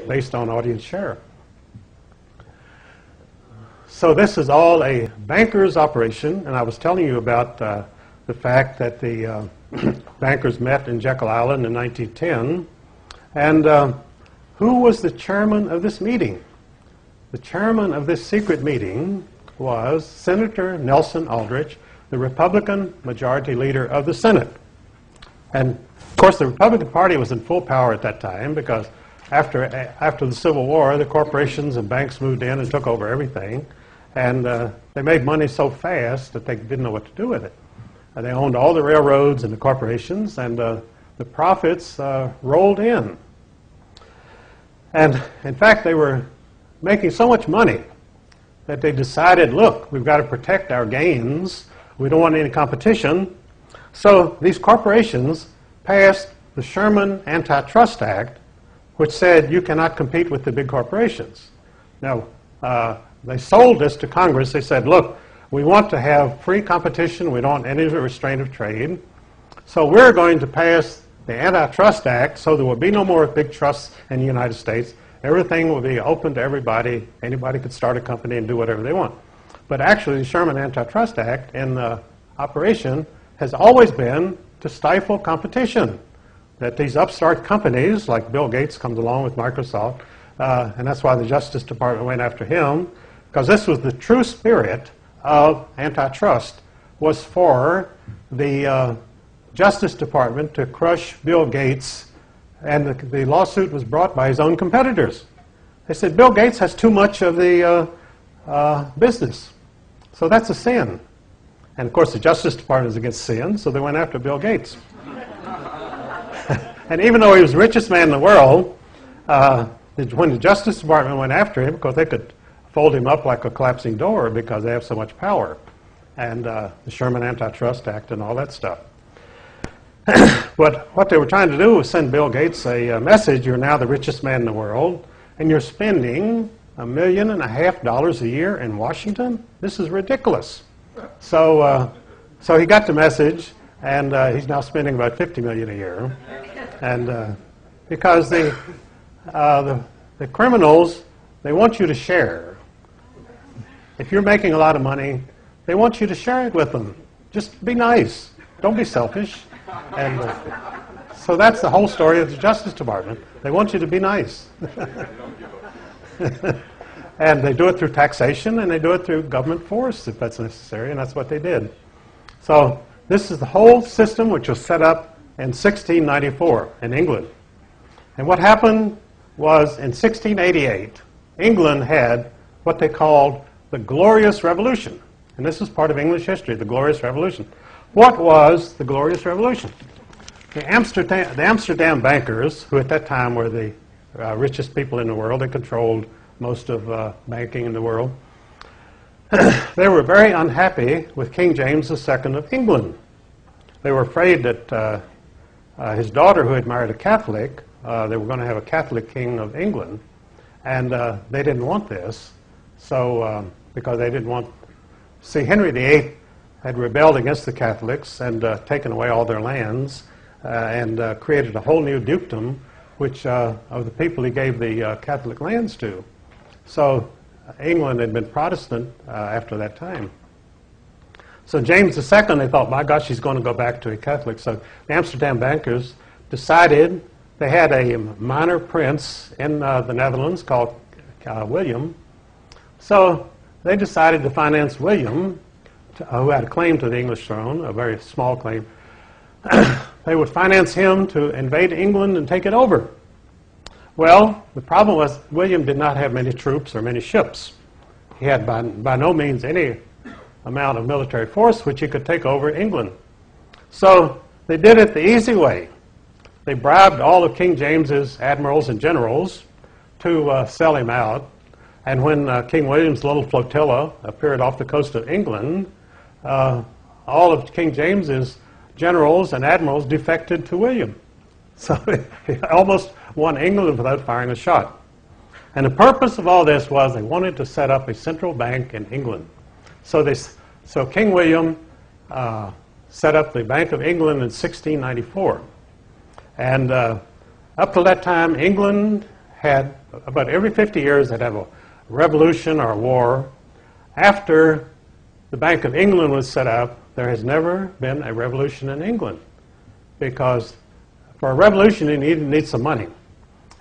based on audience share. So this is all a banker's operation, and I was telling you about the fact that the bankers met in Jekyll Island in 1910. And who was the chairman of this meeting? The chairman of this secret meeting was Senator Nelson Aldrich, the Republican majority leader of the Senate. And of course the Republican Party was in full power at that time because after the Civil War, the corporations and banks moved in and took over everything. And they made money so fast that they didn't know what to do with it. They owned all the railroads and the corporations, and the profits rolled in. And in fact, they were making so much money that they decided, look, we've got to protect our gains. We don't want any competition. So these corporations passed the Sherman Antitrust Act, which said you cannot compete with the big corporations. Now, they sold this to Congress. They said, look, we want to have free competition. We don't want any restraint of trade. So we're going to pass the Antitrust Act so there will be no more big trusts in the United States. Everything will be open to everybody. Anybody could start a company and do whatever they want. But actually, the Sherman Antitrust Act in operation has always been to stifle competition. That these upstart companies, like Bill Gates comes along with Microsoft, and that's why the Justice Department went after him, because this was the true spirit of antitrust, was for the Justice Department to crush Bill Gates, and the lawsuit was brought by his own competitors. They said, Bill Gates has too much of the business, so that's a sin. And of course the Justice Department is against sin, so they went after Bill Gates. And even though he was the richest man in the world, when the Justice Department went after him, because they could fold him up like a collapsing door because they have so much power, and the Sherman Antitrust Act and all that stuff. But what they were trying to do was send Bill Gates a message: you're now the richest man in the world, and you're spending $1.5 million a year in Washington? This is ridiculous. So he got the message, and he's now spending about $50 million a year. And because the criminals, they want you to share. If you're making a lot of money, they want you to share it with them. Just be nice. Don't be selfish. And so that's the whole story of the Justice Department. They want you to be nice. And they do it through taxation, and they do it through government force if that's necessary, and that's what they did. So this is the whole system which was set up in 1694 in England. And what happened was in 1688, England had what they called the Glorious Revolution. And this is part of English history, the Glorious Revolution. What was the Glorious Revolution? The Amsterdam bankers, who at that time were the richest people in the world, they controlled most of banking in the world, they were very unhappy with King James II of England. They were afraid that his daughter, who had married a Catholic, they were going to have a Catholic king of England, and they didn't want this. So, because they didn't want... See, Henry VIII had rebelled against the Catholics and taken away all their lands and created a whole new dukedom, which of the people he gave the Catholic lands to. So England had been Protestant after that time. So James II, they thought, my gosh, he's going to go back to a Catholic. So the Amsterdam bankers decided, they had a minor prince in the Netherlands called William. So they decided to finance William, who had a claim to the English throne, a very small claim. They would finance him to invade England and take it over. Well, the problem was William did not have many troops or many ships. He had by no means any amount of military force which he could take over England. So they did it the easy way. They bribed all of King James's admirals and generals to sell him out. And when King William's little flotilla appeared off the coast of England, all of King James's generals and admirals defected to William. So he almost won England without firing a shot. And the purpose of all this was they wanted to set up a central bank in England. So King William set up the Bank of England in 1694. And up to that time, England had, about every 50 years, they'd have a revolution or a war. After the Bank of England was set up, there has never been a revolution in England, because for a revolution you need some money.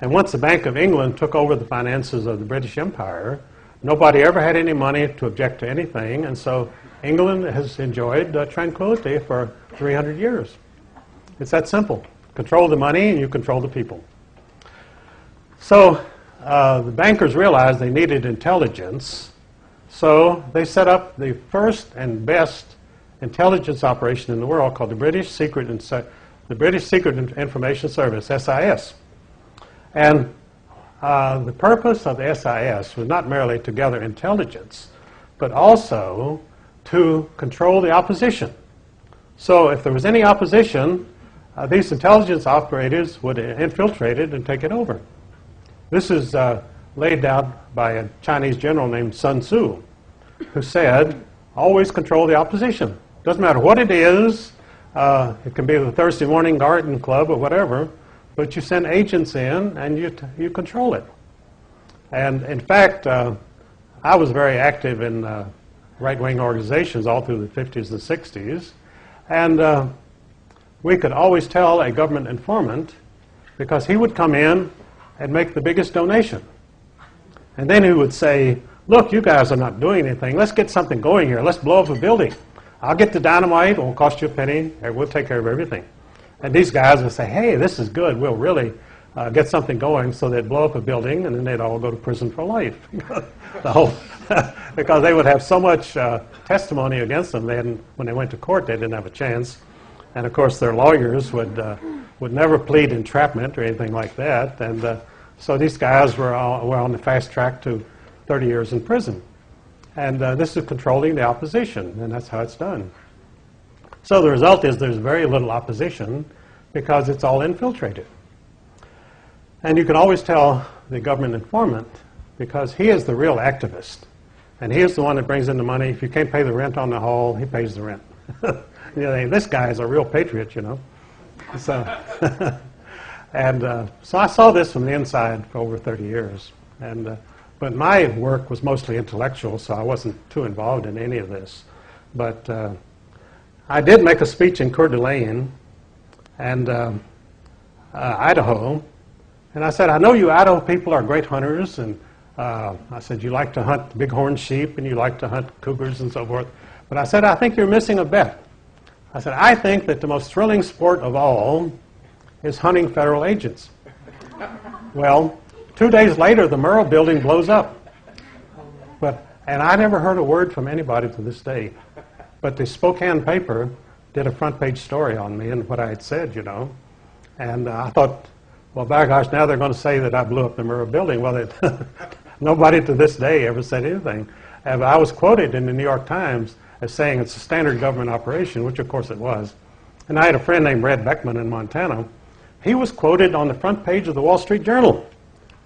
And once the Bank of England took over the finances of the British Empire, nobody ever had any money to object to anything, and so England has enjoyed tranquility for 300 years. It's that simple. Control the money and you control the people. So the bankers realized they needed intelligence, so they set up the first and best intelligence operation in the world called the British Secret Information Service, SIS. And the purpose of the SIS was not merely to gather intelligence, but also to control the opposition. So if there was any opposition, these intelligence operators would infiltrate it and take it over. This is laid out by a Chinese general named Sun Tzu, who said, always control the opposition. Doesn't matter what it is. It can be the Thursday morning garden club or whatever, but you send agents in and you control it. And in fact, I was very active in right-wing organizations all through the 50s and 60s, and we could always tell a government informant because he would come in and make the biggest donation. And then he would say, look, you guys are not doing anything. Let's get something going here. Let's blow up a building. I'll get the dynamite. It won't cost you a penny. We'll take care of everything. And these guys would say, hey, this is good. We'll really get something going. So they'd blow up a building, and then they'd all go to prison for life. Because they would have so much testimony against them. When they went to court, they didn't have a chance. And, of course, their lawyers would never plead entrapment or anything like that. And so these guys were on the fast track to 30 years in prison. And this is controlling the opposition, and that's how it's done. So the result is there's very little opposition because it's all infiltrated. And you can always tell the government informant because he is the real activist. And he is the one that brings in the money. If you can't pay the rent on the hall, he pays the rent. You know, this guy is a real patriot, you know. So, so I saw this from the inside for over 30 years. But my work was mostly intellectual, so I wasn't too involved in any of this. But I did make a speech in Coeur d'Alene and Idaho. And I said, I know you Idaho people are great hunters. And I said, you like to hunt bighorn sheep and you like to hunt cougars and so forth. But I said, I think you're missing a bet. I said, I think that the most thrilling sport of all is hunting federal agents. Well, 2 days later, the Murrah building blows up. And I never heard a word from anybody to this day. But the Spokane paper did a front page story on me and what I had said, you know. And I thought, well, by gosh, now they're going to say that I blew up the Murrah building. Well, nobody to this day ever said anything. And I was quoted in the New York Times as saying it's a standard government operation, which of course it was. And I had a friend named Red Beckman in Montana. He was quoted on the front page of the Wall Street Journal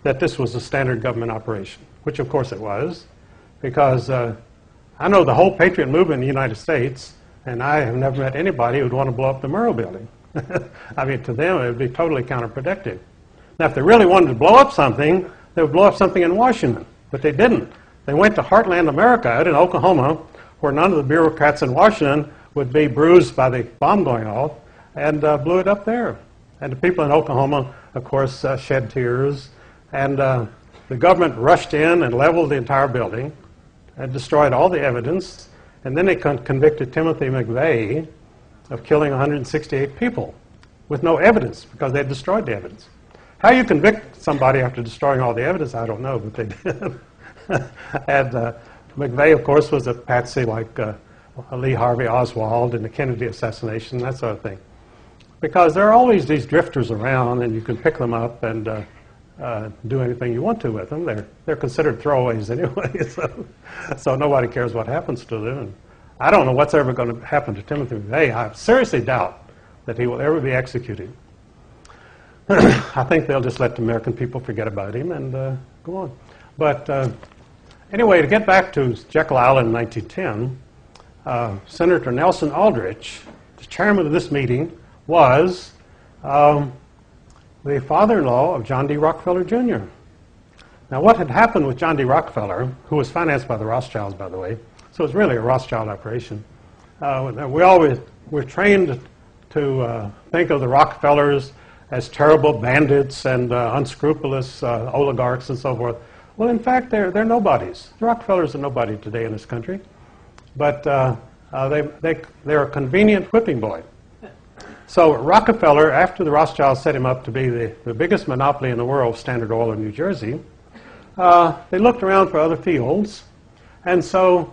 that this was a standard government operation, which of course it was, because I know the whole patriot movement in the United States, and I have never met anybody who would want to blow up the Murrah building. I mean, to them, it would be totally counterproductive. Now, if they really wanted to blow up something, they would blow up something in Washington, but they didn't. They went to Heartland America out in Oklahoma, where none of the bureaucrats in Washington would be bruised by the bomb going off, and blew it up there. And the people in Oklahoma, of course, shed tears, and the government rushed in and leveled the entire building and destroyed all the evidence, and then they convicted Timothy McVeigh of killing 168 people with no evidence because they had destroyed the evidence. How you convict somebody after destroying all the evidence, I don't know, but they did. And McVeigh, of course, was a patsy like Lee Harvey Oswald and the Kennedy assassination, that sort of thing. Because there are always these drifters around, and you can pick them up and do anything you want to with them. They're considered throwaways anyway, so nobody cares what happens to them. And I don't know what's ever going to happen to Timothy McVeigh. I seriously doubt that he will ever be executed. I think they'll just let the American people forget about him and go on. But anyway, to get back to Jekyll Island in 1910, Senator Nelson Aldrich, the chairman of this meeting, was the father-in-law of John D. Rockefeller Jr. Now, what had happened with John D. Rockefeller, who was financed by the Rothschilds, by the way, so it was really a Rothschild operation. We're trained to think of the Rockefellers as terrible bandits and unscrupulous oligarchs and so forth. Well, in fact, they're nobodies. The Rockefellers are nobody today in this country. But they're a convenient whipping boy. So Rockefeller, after the Rothschilds set him up to be the biggest monopoly in the world, Standard Oil in New Jersey, they looked around for other fields, and so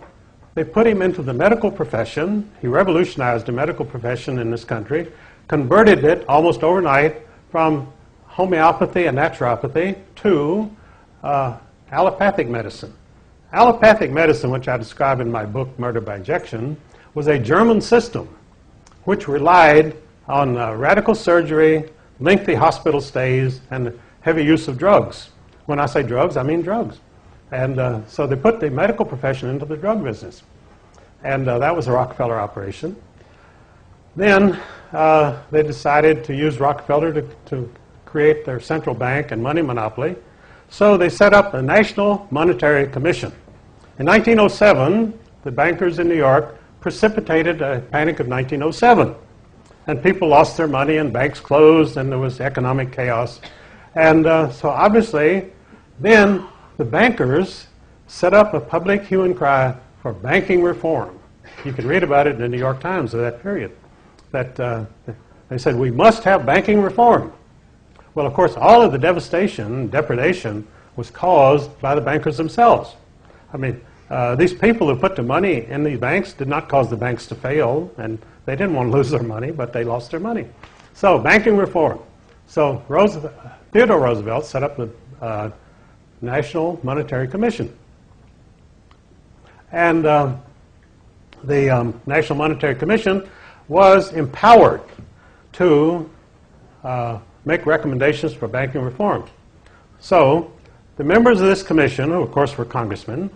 they put him into the medical profession. He revolutionized the medical profession in this country, converted it almost overnight from homeopathy and naturopathy to allopathic medicine. Allopathic medicine, which I describe in my book, Murder by Injection, was a German system which relied on radical surgery, lengthy hospital stays, and heavy use of drugs. When I say drugs, I mean drugs. And so they put the medical profession into the drug business. And that was a Rockefeller operation. Then they decided to use Rockefeller to create their central bank and money monopoly. So they set up the National Monetary Commission. In 1907, the bankers in New York precipitated a panic of 1907. And people lost their money and banks closed and there was economic chaos. And so obviously, then the bankers set up a public hue and cry for banking reform. You can read about it in the New York Times of that period. That they said, we must have banking reform. Well, of course, all of the devastation, depredation, was caused by the bankers themselves. I mean, these people who put the money in these banks did not cause the banks to fail, and they didn't want to lose their money, but they lost their money. So, banking reform. So, Theodore Roosevelt set up the National Monetary Commission. And the National Monetary Commission was empowered to make recommendations for banking reform. So, the members of this commission, who of course were congressmen,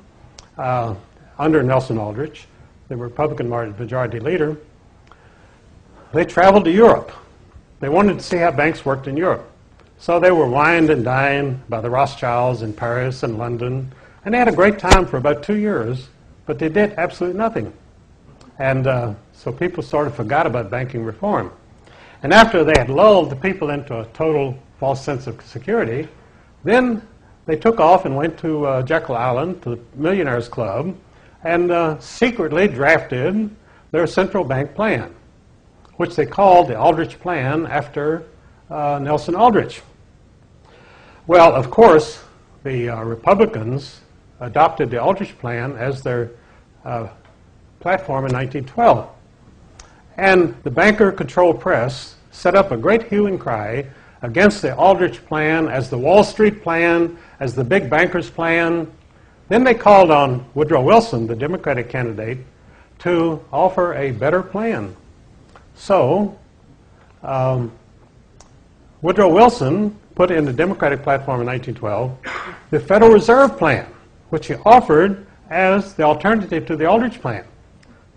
under Nelson Aldrich, the Republican majority leader, they traveled to Europe. They wanted to see how banks worked in Europe. So they were wined and dined by the Rothschilds in Paris and London, and they had a great time for about 2 years, but they did absolutely nothing. And so people sort of forgot about banking reform. And after they had lulled the people into a total false sense of security, then they took off and went to Jekyll Island, to the Millionaires Club, and secretly drafted their central bank plan, which they called the Aldrich Plan after Nelson Aldrich. Well, of course, the Republicans adopted the Aldrich Plan as their platform in 1912. And the banker-controlled press set up a great hue and cry against the Aldrich Plan as the Wall Street Plan, as the big bankers' plan. Then they called on Woodrow Wilson, the Democratic candidate, to offer a better plan. So, Woodrow Wilson put in the Democratic platform in 1912 the Federal Reserve Plan, which he offered as the alternative to the Aldrich Plan.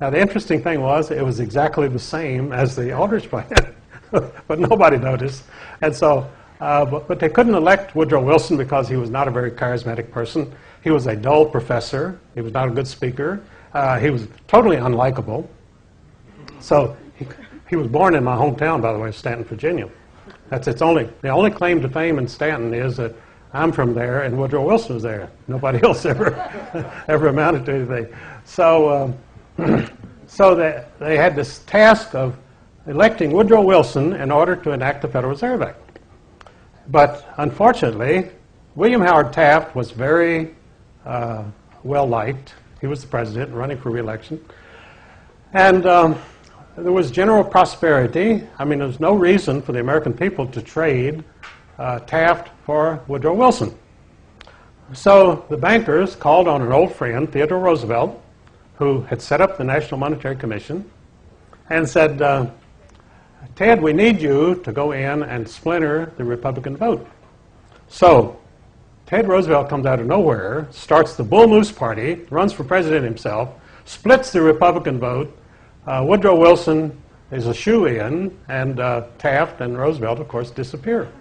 Now, the interesting thing was it was exactly the same as the Aldrich Plan, but nobody noticed. And so, but they couldn't elect Woodrow Wilson because he was not a very charismatic person. He was a dull professor. He was not a good speaker. He was totally unlikable. So he was born in my hometown, by the way, Stanton, Virginia. That's the only claim to fame in Stanton is that I'm from there and Woodrow Wilson was there. Nobody else ever amounted to anything. So, so they had this task of electing Woodrow Wilson in order to enact the Federal Reserve Act. But unfortunately, William Howard Taft was very well liked. He was the president running for re-election. And there was general prosperity. I mean, there was no reason for the American people to trade Taft for Woodrow Wilson. So the bankers called on an old friend, Theodore Roosevelt, who had set up the National Monetary Commission, and said, Ted, we need you to go in and splinter the Republican vote. So Ted Roosevelt comes out of nowhere, starts the Bull Moose Party, runs for president himself, splits the Republican vote. Woodrow Wilson is a shoo-in, and Taft and Roosevelt, of course, disappear.